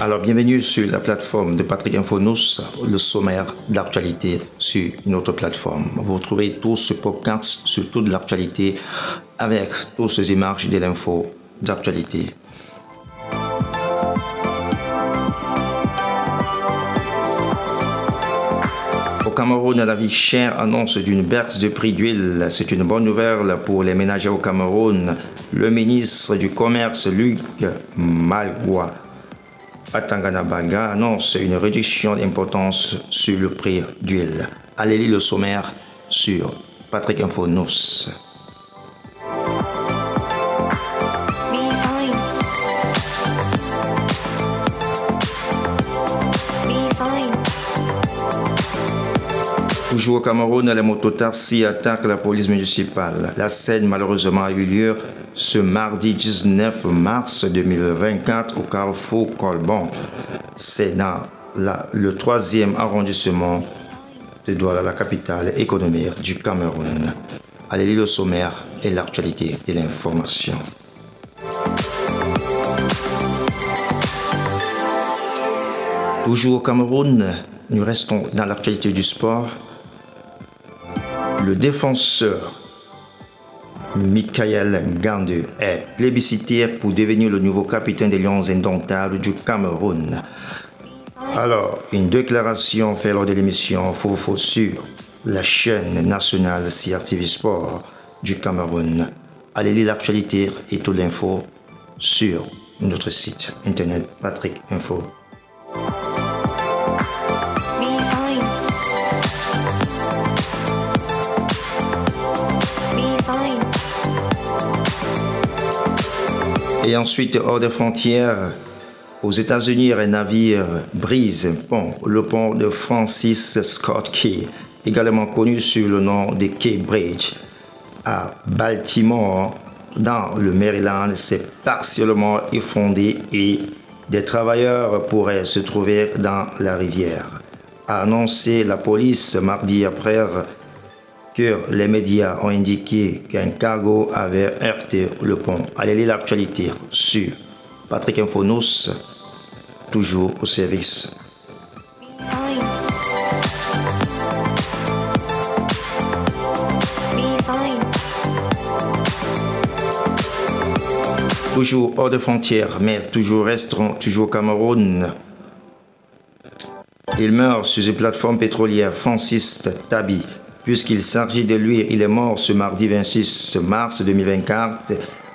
Alors, bienvenue sur la plateforme de Patrick Info News, le sommaire d'actualité sur notre plateforme. Vous retrouvez tout ce podcast sur toute l'actualité avec toutes ces images de l'info d'actualité. Au Cameroun, la vie chère annonce d'une baisse de prix d'huile. C'est une bonne nouvelle pour les ménagers au Cameroun. Le ministre du Commerce, Luc Malgoua Atanganabaga, annonce une réduction d'importance sur le prix d'huile. Allez lire le sommaire sur Patrick Info News. Toujours au Cameroun, les mototaxis attaquent la police municipale. La scène malheureusement a eu lieu ce mardi 19 mars 2024 au carrefour Colbon. C'est dans le 3e arrondissement de Douala, la capitale économique du Cameroun. Allez lire le sommaire et l'actualité de l'information. Toujours au Cameroun, nous restons dans l'actualité du sport. Le défenseur Michael Gandu est plébiscité pour devenir le nouveau capitaine des Lions indomptables du Cameroun. Alors, une déclaration faite lors de l'émission Fofo sur la chaîne nationale CRTV Sport du Cameroun. Allez lire l'actualité et toute l'info sur notre site internet Patrick Info. Et ensuite, hors des frontières, aux États-Unis, un navire brise le pont de Francis Scott Key, également connu sous le nom de Key Bridge, à Baltimore, dans le Maryland, s'est partiellement effondré et des travailleurs pourraient se trouver dans la rivière. A annoncé la police mardi après que les médias ont indiqué qu'un cargo avait heurté le pont. Allez lire l'actualité sur Patrick Info News, toujours au service. Toujours hors de frontières, mais resteront toujours au Cameroun. Il meurt sur une plateforme pétrolière, Francis Tabi. Puisqu'il s'agit de lui, il est mort ce mardi 26 mars 2024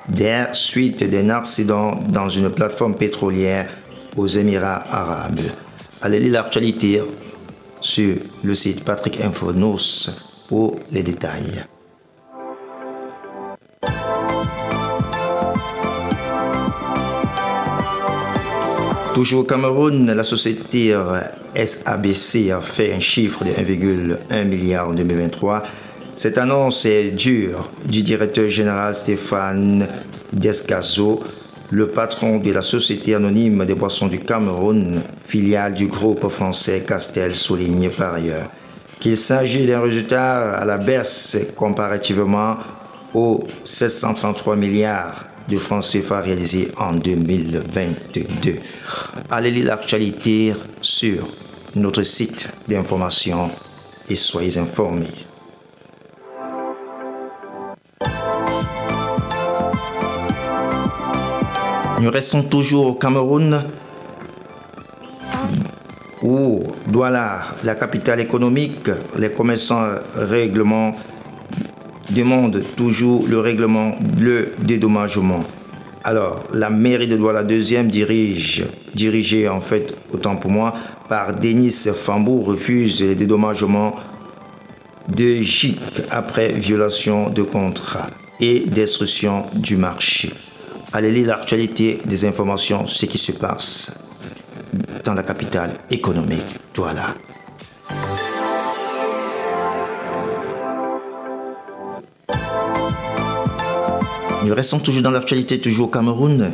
des suites d'un accident dans une plateforme pétrolière aux Émirats arabes. Allez lire l'actualité sur le site Patrick Info News pour les détails. Toujours au Cameroun, la société SABC a fait un chiffre de 1,1 milliard en 2023. Cette annonce est dure du directeur général Stéphane Descazo, le patron de la Société anonyme des boissons du Cameroun, filiale du groupe français Castel, souligne par ailleurs qu'il s'agit d'un résultat à la baisse comparativement aux 733 milliards de francs CFA réalisés en 2022. Allez lire l'actualité sur notre site d'information et soyez informés. Nous restons toujours au Cameroun où Douala, la capitale économique, les commerçants demande toujours le règlement de dédommagement. Alors, la mairie de Douala 2e dirigée en fait, autant pour moi, par Denis Fambou, refuse le dédommagement de GIC après violation de contrat et destruction du marché. Allez lire l'actualité des informations, ce qui se passe dans la capitale économique, Douala. Nous restons toujours dans l'actualité, toujours au Cameroun.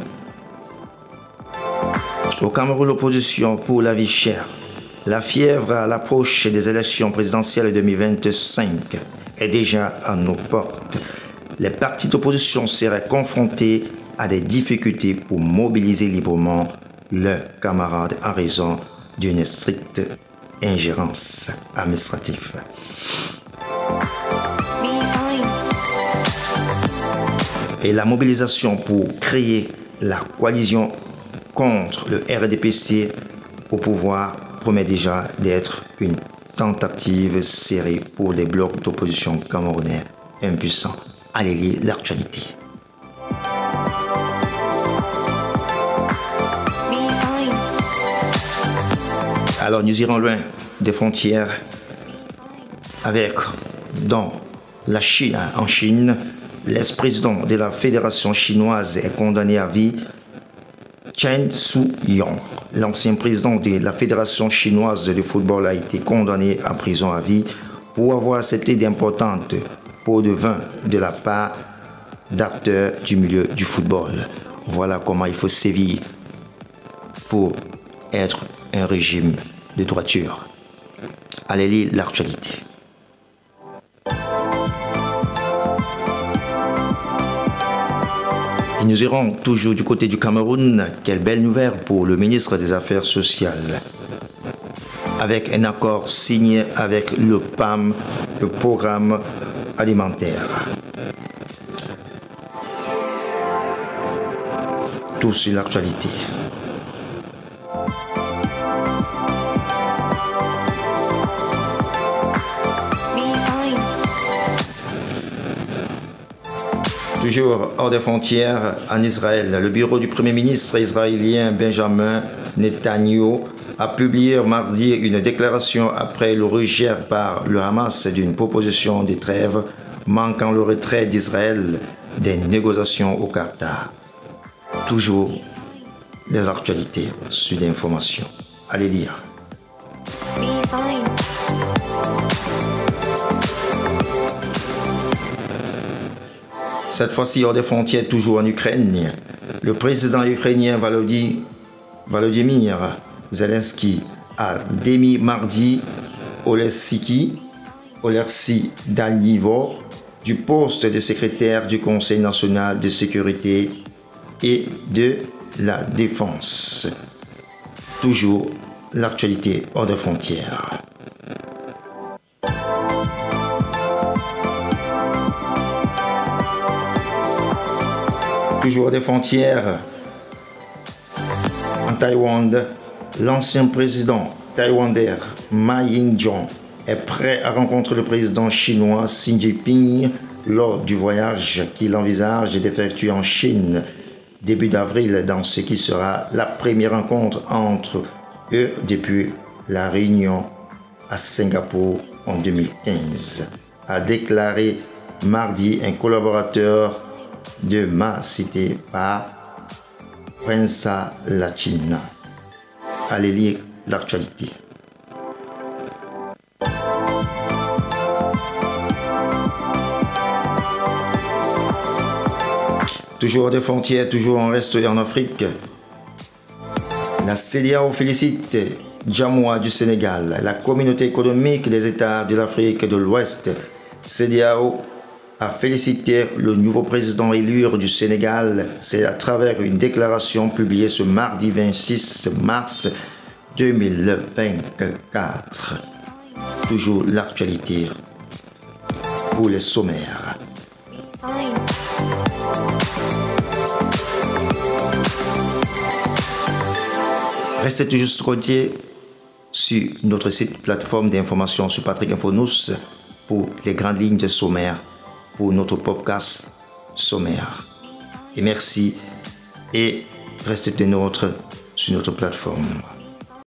Au Cameroun, l'opposition pour la vie chère. La fièvre à l'approche des élections présidentielles 2025 est déjà à nos portes. Les partis d'opposition seraient confrontés à des difficultés pour mobiliser librement leurs camarades en raison d'une stricte ingérence administrative. Et la mobilisation pour créer la coalition contre le RDPC au pouvoir promet déjà d'être une tentative serrée pour les blocs d'opposition camerounais impuissants. Allez lire l'actualité. Alors nous irons loin des frontières avec, dans la Chine, en Chine, l'ex-président de la Fédération chinoise est condamné à vie. Chen Shu-yong, l'ancien président de la Fédération chinoise de football, a été condamné à prison à vie pour avoir accepté d'importantes pots de vin de la part d'acteurs du milieu du football. Voilà comment il faut sévir pour être un régime de droiture. Allez lire l'actualité. Et nous irons toujours du côté du Cameroun. Quelle belle nouvelle pour le ministre des Affaires sociales. Avec un accord signé avec le PAM, le programme alimentaire. Tout sur l'actualité. Toujours hors des frontières, en Israël, le bureau du Premier ministre israélien Benjamin Netanyahu a publié mardi une déclaration après le rejet par le Hamas d'une proposition de trêve manquant le retrait d'Israël des négociations au Qatar. Toujours les actualités sur l'information. Allez lire. Cette fois-ci hors des frontières, toujours en Ukraine, le président ukrainien Volodymyr Zelensky a démis mardi Oleksiy Danyvo du poste de secrétaire du Conseil national de sécurité et de la défense. Toujours l'actualité hors des frontières. Toujours des frontières, en Taïwan, l'ancien président taïwanais Ma Ying-jeou est prêt à rencontrer le président chinois Xi Jinping lors du voyage qu'il envisage d'effectuer en Chine début d'avril, dans ce qui sera la première rencontre entre eux depuis la réunion à Singapour en 2015, a déclaré mardi un collaborateur de Ma cité par Prensa Latina. Allez lire l'actualité. Toujours des frontières, toujours en reste en Afrique. La CEDEAO félicite Djamoua du Sénégal, la communauté économique des États de l'Afrique de l'Ouest. CEDEAO a félicité le nouveau président élu du Sénégal. C'est à travers une déclaration publiée ce mardi 26 mars 2024. Toujours l'actualité pour les sommaires. Restez toujours scotchés sur notre site plateforme d'information sur Patrick Info-News pour les grandes lignes de sommaire pour notre podcast sommaire. Et merci et restez sur notre plateforme.